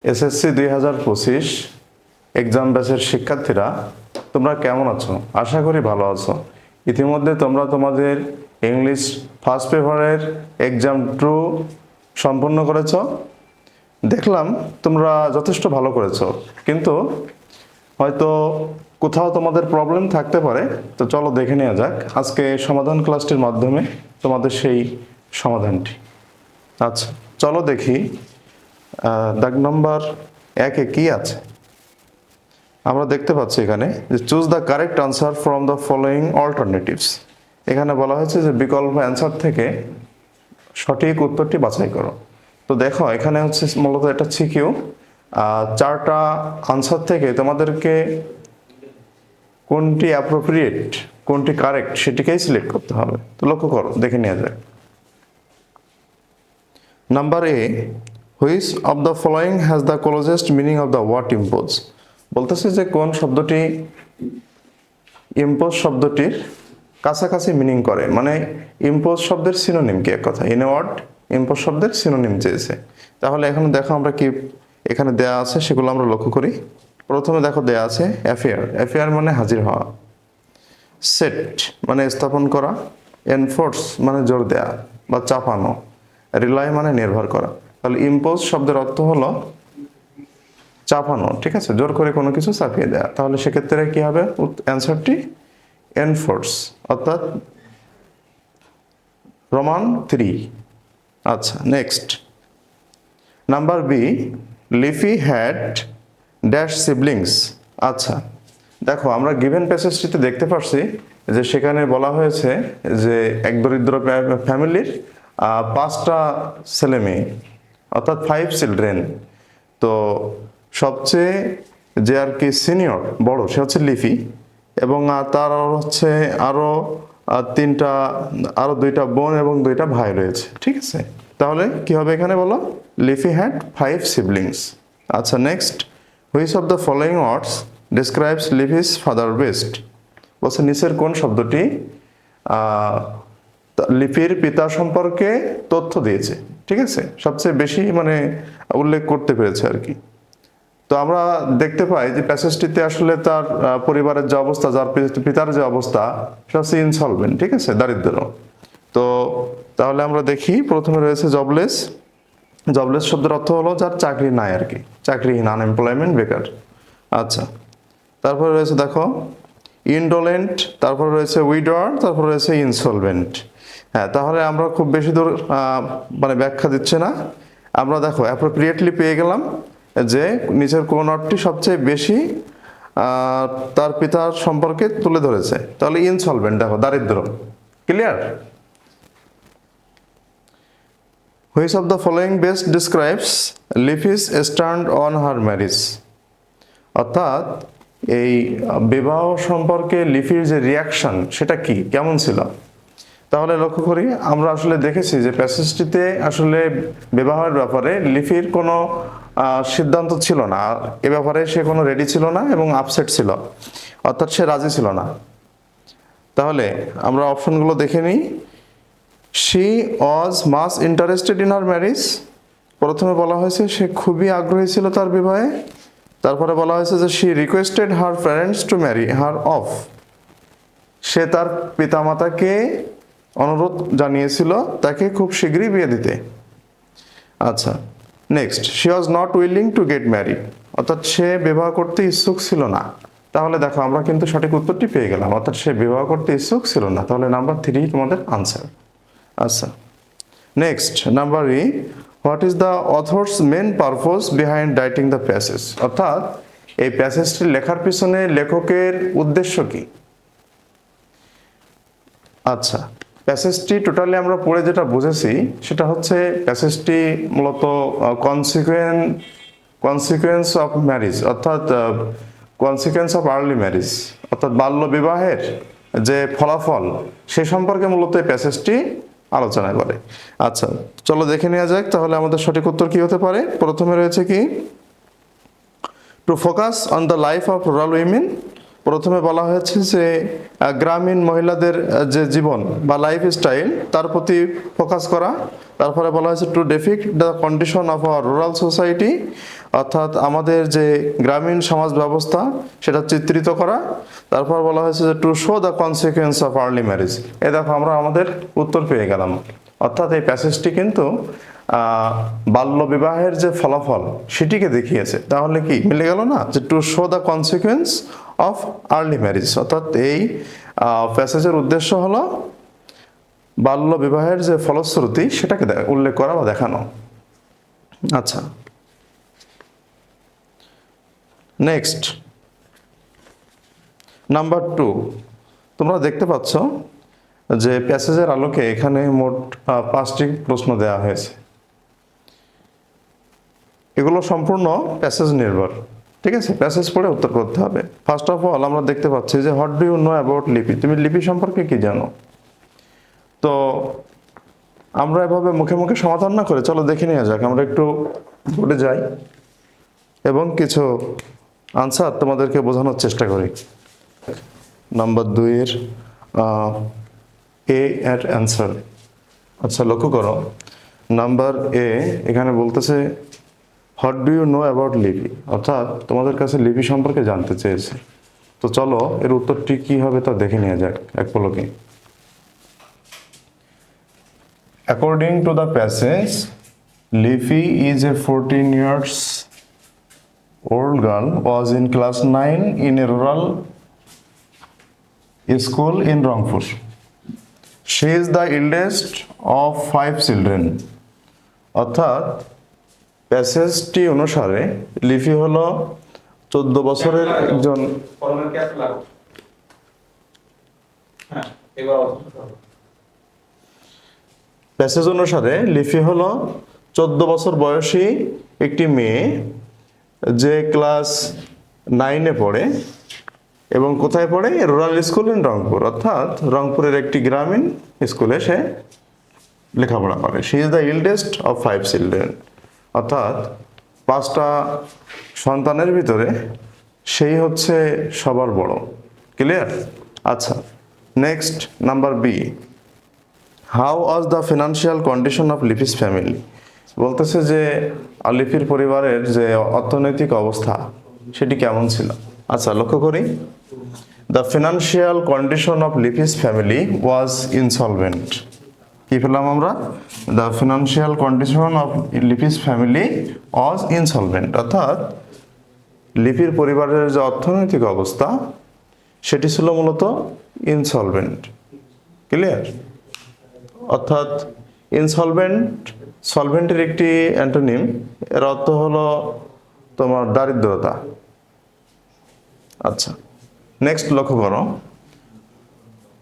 SSC 2025 exam ব্যাচের শিক্ষার্থীরা তোমরা কেমন আছো? আশা করি ভালো আছো। ইতিমধ্যে তোমরা তোমাদের ইংলিশ ফার্স্ট পেপারের এক্সাম 2 সম্পন্ন করেছ। দেখলাম তোমরা যথেষ্ট ভালো করেছো, কিন্তু হয়তো কোথাও তোমাদের প্রবলেম থাকতে পারে। তো চলো দেখে নেওয়া যাক আজকে সমাধান ক্লাসটির মাধ্যমে তোমাদের সেই সমাধানটি। আচ্ছা, চলো দেখি দাগ নম্বর 1-এ কি আছে। আমরা দেখতে পাচ্ছি এখানে যে choose the correct answer from the following alternatives. এখানে বলা হয়েছে যে বিকল্প অ্যান্সার থেকে সঠিক উত্তরটি বাছাই করো। তো দেখো এখানে হচ্ছে মূলত এটা সিকিউ, 4টা আনসার থেকে তোমাদেরকে কোনটি অ্যাপ্রোপ্রিয়েট, কোনটি কারেক্ট সেটিকেই সিলেক্ট করতে হবে। তো লক্ষ্য করো, দেখে নেওয়া যায়। Number A, which of the following has the closest meaning of the word impose. বলতেছে যে কোন শব্দটি ইম্পোজ শব্দটির কাছাকাছি মিনিং করে, মানে ইম্পোজ শব্দের সিনোনিম কি, এক কথা ইন ওয়ার্ড ইম্পোজ শব্দের সিনোনিম চেয়েছে। তাহলে এখন দেখো আমরা কি এখানে দেয়া আছে সেগুলো আমরা লক্ষ্য করি। প্রথমে দেখো দেয়া আছে অ্যাফেয়ার। অ্যাফেয়ার মানে হাজির হওয়া। সেট মানে স্থাপন করা। এনফোর্স মানে জোর দেয়া বা চাপানো। রিলাই মানে নির্ভর করা। তাহলে ইম্পোজ শব্দের অর্থ হলো চাপানো, ঠিক আছে, জোর করে কোনো কিছু চাপিয়ে দেয়া। তাহলে সেক্ষেত্রে কি হবে অ্যান্সারটি এনফোর্স, অর্থাৎ রোমান 3। আচ্ছা, next number B, Lifi had dash siblings. আচ্ছা দেখো আমরা গিভেন প্যাসেজটিতে দেখতে পাচ্ছি যে সেখানে বলা হয়েছে যে এক দরিদ্র ফ্যামিলির 5টা ছেলে মেয়ে, অর্থাৎ 5 চিলড্রেন। তো সবচেয়ে যে আর কি সিনিয়র বড় সে হচ্ছে লিফি, এবং তার হচ্ছে আরো 2টা বোন এবং 2টা ভাই রয়েছে, ঠিক আছে। তাহলে কি হবে এখানে বলো, লিফি হ্যাড 5 সিবলিংস। আচ্ছা next, which of the following words describes Lipi's father best. বলছে নিচের কোন শব্দটি লিপির পিতা সম্পর্কে তথ্য দিয়েছে, ঠিক আছে, সবচেয়ে বেশি মানে উল্লেখ করতে পেরেছে আর কি। তো আমরা দেখতে পাই যে প্যাসেজটিতে আসলে তার পরিবারের যে অবস্থা, যার পিতার যে অবস্থা সে হচ্ছে ইনসলভেন্ট, ঠিক আছে, দারিদ্র। তো তাহলে আমরা দেখি প্রথমে রয়েছে জবলেস। জবলেস শব্দের অর্থ হলো যার চাকরি নাই আর কি, চাকরিহীন, আনএমপ্লয়মেন্ট, বেকার। আচ্ছা, তারপরে রয়েছে দেখো ইনডোলেন্ট, তারপরে রয়েছে উইডোয়ার, তারপরে রয়েছে ইনসলভেন্ট। হ্যাঁ, তাহলে আমরা খুব বেশি দূর মানে ব্যাখ্যা দিচ্ছে না। আমরা দেখো অ্যাপ্রোপ্রিয়েটলি পেয়ে গেলাম যে নিচের কোন ওয়ার্ডটি সবচেয়ে বেশি তার পিতার সম্পর্কে তুলে ধরেছে। তাহলে ইনসলভেন্ট, দেখো দারিদ্র, clear. Which of the following best describes Lipi's stand on her marriage. অর্থাৎ এই বিবাহ সম্পর্কে লিফির যে রিয়াকশন সেটা কি, কেমন ছিল। তাহলে লক্ষ্য করি আমরা আসলে দেখেছি যে প্যাসেজটিতে আসলে বিবাহের ব্যাপারে লিফির কোনো সিদ্ধান্ত ছিল না, এ ব্যাপারে সে কোনো রেডি ছিল না এবং আপসেট ছিল, অর্থাৎ সে রাজি ছিল না। তাহলে আমরা অপশনগুলো দেখে নিই। She was much interested in her marriage. প্রথমে বলা হয়েছে সে খুবই আগ্রহী ছিল তার বিবাহে। তারপরে বলা হয়েছে যে she requested her parents to marry her off. সে তার পিতামাতাকে অনুরোধ জানিয়েছিল তাকে খুব শীঘ্রই বিয়ে দিতে। আচ্ছা next, she was not willing to get married, অর্থাৎ সে বিবাহ করতে ইচ্ছুক ছিল না। তাহলে দেখো আমরা কিন্তু সঠিক উত্তরটি পেয়ে গেলাম, অর্থাৎ সে বিবাহ করতে ইচ্ছুক ছিল না। তাহলে নাম্বার 3 তোমাদের আনসার। আচ্ছা next number E, what is the author's main purpose behind writing the passage. অর্থাৎ এই প্যাসেজটি লেখার পিছনে লেখকের উদ্দেশ্য কি। আচ্ছা, প্যাসেজটি আমরা পড়ে যেটা বুঝেছি সেটা হচ্ছে প্যাসেজটি মূলত কনসিকুয়েন্স অফ ম্যারিজ, অর্থাৎ কনসিকুয়েন্স অফ আর্লি ম্যারিজ, অর্থাৎ বাল্য বিবাহের যে ফলাফল সে সম্পর্কে মূলত এই প্যাসেজটি আলোচনা করে। আচ্ছা চলো দেখে নেওয়া যাক তাহলে আমাদের সঠিক উত্তর কি হতে পারে। প্রথমে রয়েছে কি, to focus on the life of rural women প্রথমে বলা হয়েছে যে গ্রামীণ মহিলাদের যে জীবন বা লাইফ স্টাইল তার প্রতি ফোকাস করা। তারপরে বলা হয়েছে to depict the condition of our rural society, অর্থাৎ আমাদের যে গ্রামীণ সমাজ ব্যবস্থা সেটা চিত্রিত করা। তারপর বলা হয়েছে যে to show the consequence of early marriage. দেখো আমরা আমাদের উত্তর পেয়ে গেলাম, অর্থাৎ এই প্যাসেজটি কিন্তু বাল্য বিবাহের যে ফলাফল সেটিকে দেখিয়েছে। তাহলে কি মিলে গেল না, যে to show the consequence of early marriage, অর্থাৎ এই প্যাসেজের উদ্দেশ্য হলো বাল্য বিবাহের যে ফলশ্রুতি সেটাকে উল্লেখ করা বা দেখানো। আচ্ছা, নেক্সট নাম্বার 2, তোমরা দেখতে পাচ্ছ যে প্যাসেজের আলোকে এখানে মোট 5টি প্রশ্ন দেওয়া হয়েছে। এগুলো সম্পূর্ণ প্যাসেজ নির্ভর, ঠিক আছে? প্যাসেজ পড়ে উত্তর করতে হবে। ফার্স্ট অফ অল আমরা দেখতে পাচ্ছি যে what do you know about Lipi, তুমি লিপি সম্পর্কে কি জানো? তো আমরা এভাবে মুখে মুখে সমাধান না করে চলো দেখে নেওয়া যাক। আমরা একটু বোর্ডে যাই এবং কিছু আনসার তোমাদেরকে বোঝানোর চেষ্টা করি। নাম্বার 2 এর এ এর অ্যান্সার। আচ্ছা, লক্ষ্য করো, নাম্বার এ এখানে বলতেছে what do you know about Lipi, অর্থাৎ তোমাদের কাছে লিপি সম্পর্কে জানতে চেয়েছে। তো চলো এর উত্তরটি কি হবে তা দেখে নেওয়া যাক এক পলকে। According to the passage, Liffy is a 14 years old girl, was in class 9 in a rural school in Rangpur. She is the eldest of 5 children. অর্থাৎ প্যাসেজটি অনুসারে লিফি হলো 14 বছরের একজন। প্যাসেজ অনুসারে লিফি হলো 14 বছর বয়সী একটি মেয়ে, যে ক্লাস 9-এ পড়ে এবং কোথায় পড়ে? রুরাল স্কুল ইন রংপুর, অর্থাৎ রংপুরের একটি গ্রামীণ স্কুলে সে লেখাপড়া করে। She is the eldest of 5 children, অর্থাৎ 5টা সন্তানের ভিতরে সেই হচ্ছে সবার বড়। ক্লিয়ার? আচ্ছা, next number B, how was the financial condition of Lipi's family. বলতেছে যে লিপির পরিবারের যে অর্থনৈতিক অবস্থা সেটি কেমন ছিল। আচ্ছা, লক্ষ্য করি, the financial condition of Lipi's family was insolvent. কি পেলাম আমরা? The financial condition of Lipi's family was insolvent, অর্থাৎ লিপির পরিবারের যে অর্থনৈতিক অবস্থা সেটি ছিল মূলত ইনসলভেন্ট। ক্লিয়ার? অর্থাৎ ইনসলভেন্ট, সলভেন্টের একটি অ্যান্টোনিম, এর অর্থ হলো তোমার দারিদ্রতা। আচ্ছা, নেক্সট লক্ষ্য করো,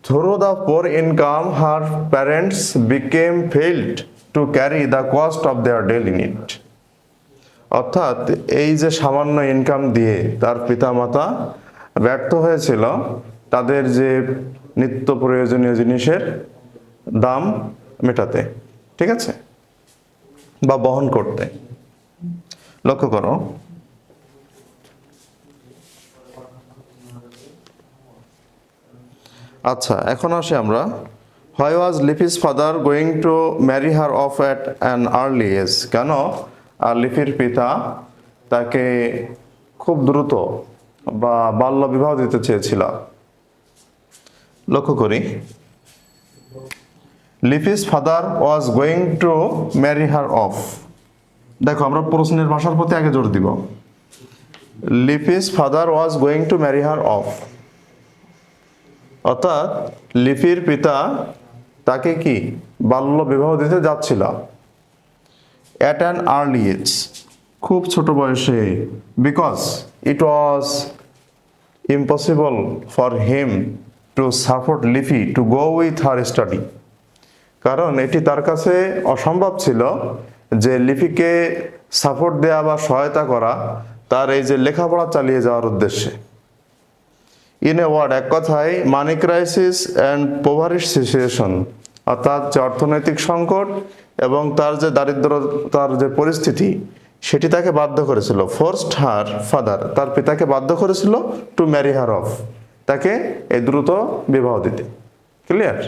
through the poor income her parents became field to carry the cost of their daily need. অর্থাৎ এই যে সামান্য ইনকাম দিয়ে তার পিতামাতা ব্যর্থ হয়েছিল তাদের যে নিত্য প্রয়োজনীয় জিনিসের দাম মেটাতে, ঠিক আছে, বা বহন করতে। লক্ষ্য করো, আচ্ছা এখন আসি আমরা, why was Lipi's father going to marry her off at an early age. কেন লিপির পিতা তাকে খুব দ্রুত বা বাল্য বিবাহ দিতে চেয়েছিল। লক্ষ্য করি, Lipi's father was going to marry her of. দেখো আমরা প্রশ্নের ভাষার প্রতি আগে জোর দিব। Lipi's father was going to marry her of, অর্থাৎ লিপির পিতা তাকে কি বাল্য বিবাহ দিতে যাচ্ছিল। অ্যাট অ্যান আর্লি এজ, খুব ছোট বয়সে। Because it was impossible for him to support Lipi to go with her study. কারণ এটি তার কাছে অসম্ভব ছিল যে লিপিকে সাপোর্ট দেওয়া বা সহায়তা করা তার এই যে লেখাপড়া চালিয়ে যাওয়ার উদ্দেশ্যে। ইন এ ওয়ার্ড, এক কথায় মানি ক্রাইসিস অ্যান্ড পোভারিশ সিচুয়েশন, অর্থাৎ যে অর্থনৈতিক সংকট এবং তার যে দারিদ্রতার যে পরিস্থিতি সেটি তাকে বাধ্য করেছিল। ফোর্সড হার ফাদার, তার পিতাকে বাধ্য করেছিল টু ম্যারি হার অফ, তাকে এই দ্রুত বিবাহ দিতে। ক্লিয়ার?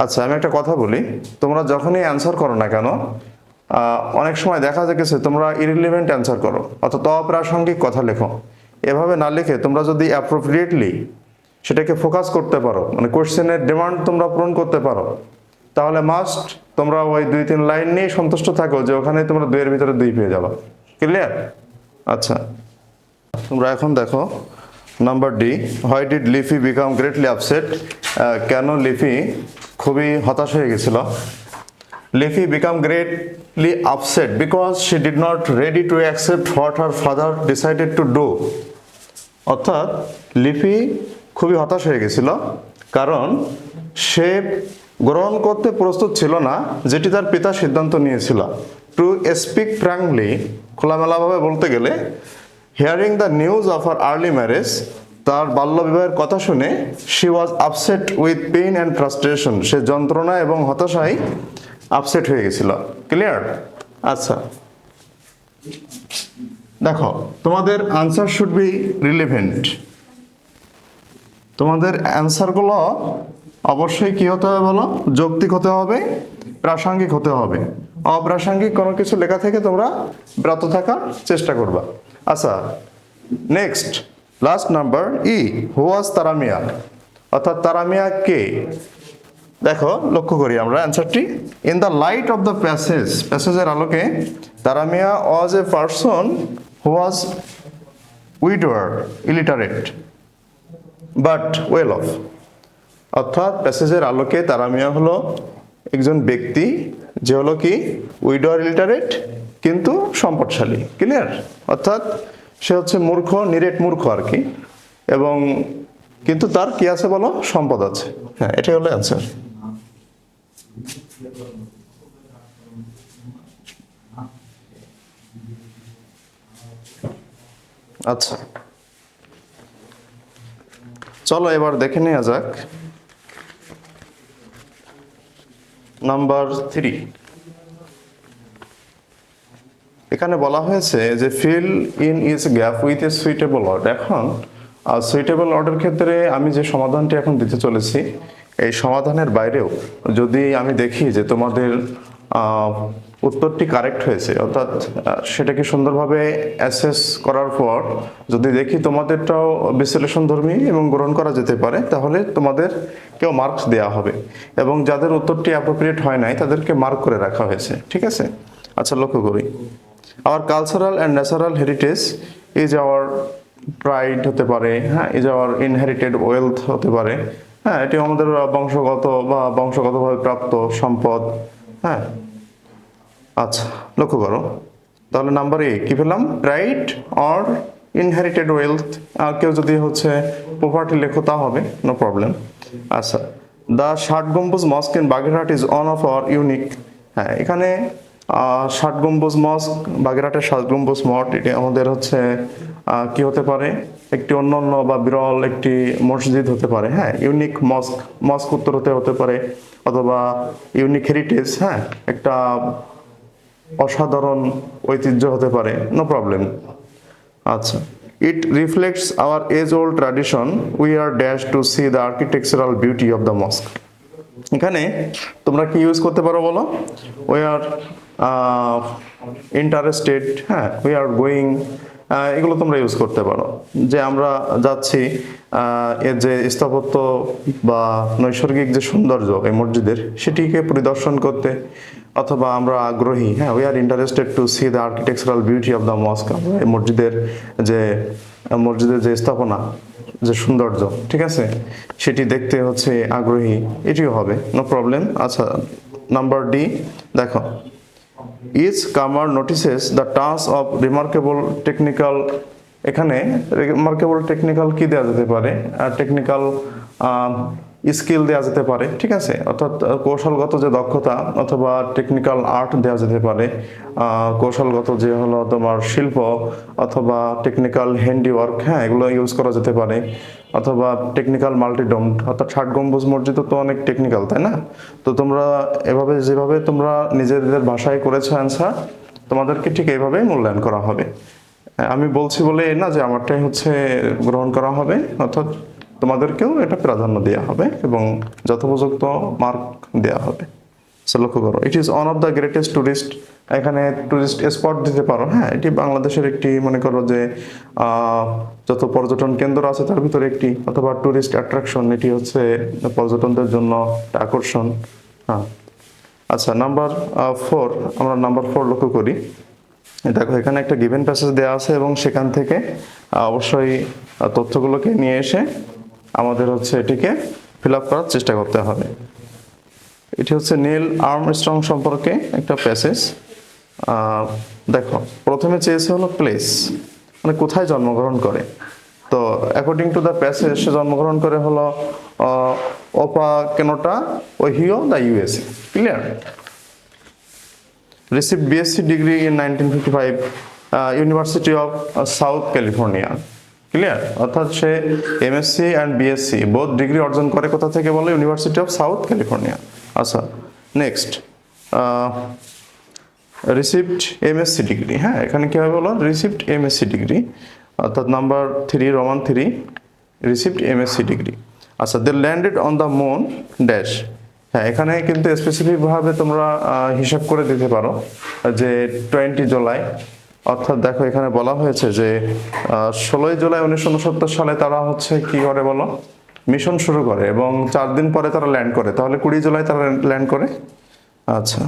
আচ্ছা, আমি একটা কথা বলি, তোমরা যখনই অ্যান্সার করো না কেন, অনেক সময় দেখা গেছে তোমরা ইরিলিভেন্ট অ্যান্সার করো অথবা অপ্রাসঙ্গিক কথা লেখো। এভাবে না লিখে তোমরা যদি অ্যাপ্রোপ্রিয়েটলি সেটাকে ফোকাস করতে পারো, মানে কোশ্চেনের ডিমান্ড তোমরা পূরণ করতে পারো, তাহলে মাস্ট তোমরা ওই 2-3 লাইন নিয়ে সন্তুষ্ট থাকো যে ওখানে তোমরা 2 এর ভিতরে 2 পেয়ে যাবা। ক্লিয়ার? আচ্ছা, তোমরা এখন দেখো number D, why did leafy become greatly upset? কেন লিফি খুবই হতাশ হয়ে গেছিল? Leafy become greatly upset because she did not ready to accept what her father decided to do. অর্থাৎ লিফি খুবই হতাশ হয়ে গেছিল কারণ সে গ্রহণ করতে প্রস্তুত ছিল না যেটি তার পিতা সিদ্ধান্ত নিয়েছিল। টু স্পিক ফ্র্যাঙ্কলি, খোলামেলাভাবে বলতে গেলে, hearing the news of her early marriage, তার বাল্যবিবাহের কথা শুনে, she was upset with pain and frustration, সে যন্ত্রণা এবং হতাশায় আপসেট হয়ে গেছিল। ক্লিয়ার? আচ্ছা, দেখো তোমাদের আনসার শুড বি রিলেভেন্ট। তোমাদের অ্যান্সারগুলো অবশ্যই কি হতে হবে বলো? যৌক্তিক হতে হবে, প্রাসঙ্গিক হতে হবে। অপ্রাসঙ্গিক কোনো কিছু লেখা থেকে তোমরা বিরত থাকার চেষ্টা করবা। আচ্ছা, next last number E, who was Taramia? অর্থাৎ তারামিয়া কে? দেখো লক্ষ্য করি আমরা অ্যান্সারটি। In the light of the passage, প্যাসেজের আলোকে, Taramia was a person who was widower, illiterate but well off. অর্থাৎ প্যাসেজের আলোকে তারামিয়া হলো একজন ব্যক্তি যে হলো কি উইডোয়ার, ইলিটারেট কিন্তু সম্পদশালী। ক্লিয়ার? অর্থাৎ সে হচ্ছে মূর্খ, নিরেট মূর্খ আর কি, এবং কিন্তু তার কি আছে বলো? সম্পদ আছে। হ্যাঁ, এটাই হলো অ্যান্সার। আচ্ছা, চলো এবার দেখে নেওয়া যাক নাম্বার 3। এখানে বলা হয়েছে যে fill in is gap with a suitable word. এখন সুইটেবল ওয়ার্ডের ক্ষেত্রে আমি যে সমাধানটি এখন দিতে চলেছি, এই সমাধানের বাইরেও যদি আমি দেখি যে তোমাদের উত্তরটি কারেক্ট হয়েছে, অর্থাৎ সেটাকে সুন্দরভাবে অ্যাসেস করার পর যদি দেখি তোমাদেরটাও বিশ্লেষণধর্মী এবং গ্রহণ করা যেতে পারে, তাহলে তোমাদেরকেও মার্কস দেওয়া হবে, এবং যাদের উত্তরটি অ্যাপ্রোপ্রিয়েট হয় নাই তাদেরকে মার্ক করে রাখা হয়েছে। ঠিক আছে? আচ্ছা, লক্ষ্য করি। Our cultural and natural heritage is our pride হতে পারে, হ্যাঁ, ইজ আওয়ার ইনহেরিটেড ওয়েলথ হতে পারে, হ্যাঁ, এটি আমাদের বংশগত বা বংশগতভাবে প্রাপ্ত সম্পদ। হ্যাঁ, আচ্ছা, লক্ষ্য করো তাহলে নাম্বার এ কি পেলাম? Pride or inherited wealth. আর কেউ যদি হচ্ছে প্রপার্টি লেখো তা হবে, নো প্রবলেম। আচ্ছা, দ্য ষাট গম্বুজ মস্ক in Bagerhat is one of our unique. হ্যাঁ, এখানে ষাট গম্বুজ মস্ক, বাগেরহাটের ষাট গম্বুজ মঠ, এটি আমাদের হচ্ছে কি হতে পারে? একটি অন্যান্য বা বিরল একটি মসজিদ হতে পারে। হ্যাঁ, ইউনিক মস্ক, মস্ক উত্তর হতে পারে, অথবা ইউনিক হেরিটেজ, হ্যাঁ, একটা অসাধারণ ঐতিহ্য হতে পারে, নো প্রবলেম। আচ্ছা, it reflects our age old tradition, we are dash to see the architectural beauty of the mosque. এখানে তোমরা কি ইউজ করতে পারো বলো? উই আর ইন্টারেস্টেড, হ্যাঁ, উই আর গোয়িং, এগুলো তোমরা ইউজ করতে পারো, যে আমরা যাচ্ছি এর যে স্থাপত্য বা নৈসর্গিক যে সৌন্দর্য এই মসজিদের, সেটিকে পরিদর্শন করতে, অথবা আমরা আগ্রহী, হ্যাঁ, we are interested to see the architectural beauty of the মস্ক, এই মসজিদের যে স্থাপনা, যে সৌন্দর্য, ঠিক আছে, সেটি দেখতে হচ্ছে আগ্রহী, এটিও হবে, নো প্রবলেম। আচ্ছা, নাম্বার ডি দেখো, ইচ কামার notices the touch of remarkable technical. এখানে রিমার্কেবল টেকনিক্যাল কি দেওয়া যেতে পারে? টেকনিক্যাল স্কিল দেওয়া যেতে পারে, ঠিক আছে, অর্থাৎ কৌশলগত যে দক্ষতা, অথবা টেকনিক্যাল আর্ট দেওয়া যেতে পারে, কৌশলগত যে হলো তোমার শিল্প, অথবা টেকনিক্যাল হ্যান্ডিওয়ার্ক, হ্যাঁ, এগুলো ইউজ করা যেতে পারে, অথবা টেকনিক্যাল মাল্টিডোমড, অর্থাৎ ষাট গম্বুজ মসজিদ তো অনেক টেকনিক্যাল, তাই না? তো তোমরা এভাবে যেভাবে তোমরা নিজেদের ভাষায় করেছো অ্যান্সার, তোমাদেরকে ঠিক এইভাবেই মূল্যায়ন করা হবে। আমি বলছি বলে না যে আমারটাই হচ্ছে গ্রহণ করা হবে, অর্থাৎ তোমাদেরকেও এটা প্রাধান্য দেওয়া হবে এবং যথোপযুক্ত মার্ক দেওয়া হবে। সো লক্ষ্য করো, it is one of the greatest tourist, এখানে টুরিস্ট স্পট দিতে পারো। হ্যাঁ, এটি বাংলাদেশের একটি, মনে করো যে যত পর্যটন কেন্দ্র আছে তার ভিতরে একটি, অথবা টুরিস্ট অ্যাট্রাকশন, এটি হচ্ছে পর্যটনদের জন্য একটা আকর্ষণ। হ্যাঁ, আচ্ছা, নাম্বার 4, আমরা নাম্বার 4 লক্ষ্য করি। দেখো এখানে একটা গিভেন প্যাসেজ দেওয়া আছে এবং সেখান থেকে অবশ্যই তথ্যগুলোকে নিয়ে এসে আমাদের হচ্ছে এটিকে ফিল আপ করার চেষ্টা করতে হবে। এটি হচ্ছে নীল আর্মস্ট্রং সম্পর্কে একটা প্যাসেজ। দেখো প্রথমে চেয়েছে হলো প্লেস, মানে কোথায় জন্মগ্রহণ করে। তো অ্যাকর্ডিং টু দ্য প্যাসেজ সে জন্মগ্রহণ করে হলো Wapakoneta, Ohio, the USA. Clear? received BSc degree in 1955 University of South California. Clear? অর্থাৎ সে MSc and BSc both degree অর্জন করে কোথা থেকে বলে? University of South California. আচ্ছা, নেক্সট রিসিভড এমএসসি ডিগ্রি। হ্যাঁ, এখানে কী হবে বলো? রিসিভড এমএসসি ডিগ্রি, অর্থাৎ number 3, Roman 3, received MSc degree. আচ্ছা, they landed on the moon dash. হ্যাঁ, এখানে কিন্তু স্পেসিফিকভাবে তোমরা হিসাব করে দিতে পারো যে 20 জুলাই, অর্থাৎ দেখো এখানে বলা হয়েছে যে 16 জুলাই 1969 সালে তারা হচ্ছে কি করে বলো? মিশন শুরু করে এবং 4 দিন পরে তারা ল্যান্ড করে, তাহলে 20 জুলাই তারা ল্যান্ড করে। আচ্ছা,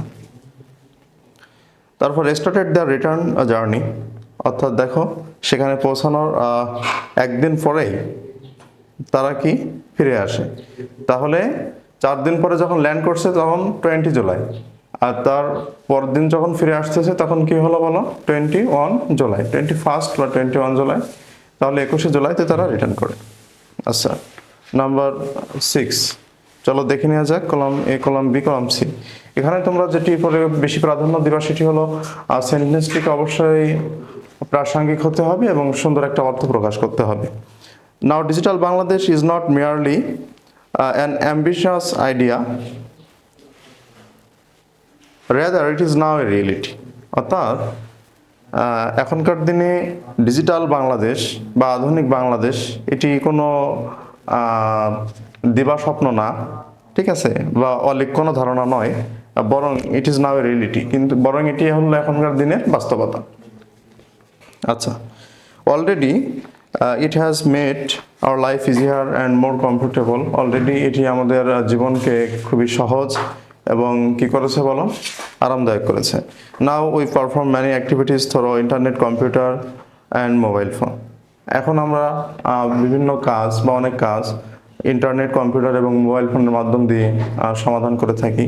তারপর স্টার্টেড দ্য রিটার্ন জার্নি, অর্থাৎ দেখো সেখানে পৌঁছানোর একদিন পরেই তারা কি ফিরে আসে। তাহলে 4 দিন পরে যখন ল্যান্ড করছে তখন 20 জুলাই, আর তার পরের দিন যখন ফিরে আসতেছে তখন কি হলো বলো? 21 জুলাই, 21 বা 21 জুলাই, তাহলে 21 জুলাইতে তারা রিটার্ন করে। আচ্ছা, নাম্বার 6, চলো দেখে নেওয়া যাক column A, column B, column C. এখানে তোমরা যেটি পরে বেশি প্রাধান্য দিবা সেটি হলো সেন্টেন্সটিকে অবশ্যই প্রাসঙ্গিক হতে হবে এবং সুন্দর একটা অর্থ প্রকাশ করতে হবে। Now digital Bangladesh is not merely an ambitious idea, rather it is now a reality. অর্থাৎ এখনকার দিনে ডিজিটাল বাংলাদেশ বা আধুনিক বাংলাদেশ এটি কোনো দিবা স্বপ্ন না, ঠিক আছে, বা অলিক কোনো ধারণা নয়, বরং it is now A reality, কিন্তু বরং এটি হলো এখনকার দিনের বাস্তবতা। আচ্ছা, already it has made our life easier and more comfortable. Already এটি আমাদের জীবনকে খুবই সহজ এবং কি করেছে বলো? আরামদায়ক করেছে। Now we perform many activities through internet, computer and mobile phone. এখন আমরা বিভিন্ন কাজ বা অনেক কাজ ইন্টারনেট, কম্পিউটার এবং মোবাইল ফোনের মাধ্যম দিয়ে সমাধান করে থাকি।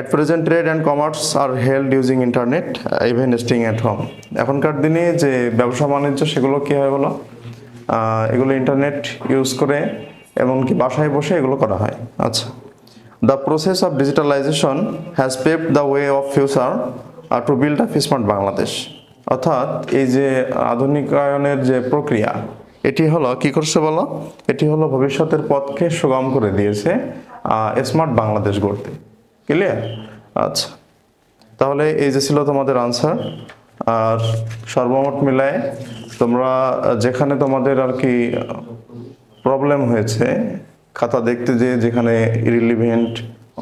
At present trade and commerce are held using internet, even staying at home. এখনকার দিনে যে ব্যবসা বাণিজ্য সেগুলো কি হয় বলো? এগুলো ইন্টারনেট ইউজ করে এমনকি বাসায় বসে এগুলো করা হয়। আচ্ছা, the process of digitalization has paved the way of future to build a smart Bangladesh. অর্থাৎ এই যে আধুনিকায়নের যে প্রক্রিয়া, এটি হলো কি করছে বলো? এটি হলো ভবিষ্যতের পথকে সুগম করে দিয়েছে স্মার্ট বাংলাদেশ গড়তে। ক্লিয়ার? আচ্ছা, তাহলে এই যে ছিল তোমাদের আনসার। আর সর্বমোট মিলায় তোমরা যেখানে তোমাদের আর কি প্রবলেম হয়েছে খাতা দেখতে, যেখানে ইরিলিভেন্ট,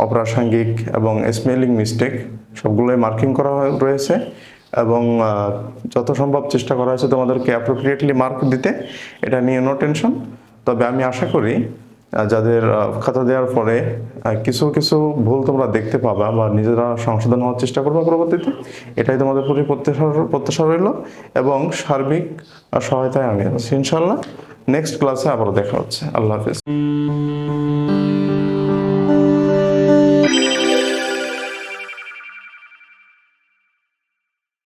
অপ্রাসঙ্গিক এবং স্পেলিং মিস্টেক সবগুলোই মার্কিং করা রয়েছে এবং যত সম্ভব চেষ্টা করা হয়েছে তোমাদেরকে অ্যাপ্রোপ্রিয়েটলি মার্ক দিতে, এটা নিয়ে নো টেনশন। তবে আমি আশা করি যাদের খাতা দেওয়ার পরে কিছু কিছু ভুল তোমরা দেখতে পাবা বা নিজেরা সংশোধন হওয়ার চেষ্টা করবা পরবর্তীতে, এটাই তোমাদের প্রতি প্রত্যাশা রইল এবং সার্বিক সহায়তায় আমি আছি ইনশাল্লাহ। নেক্সট ক্লাসে আবারও দেখা হচ্ছে। আল্লাহ হাফিজ।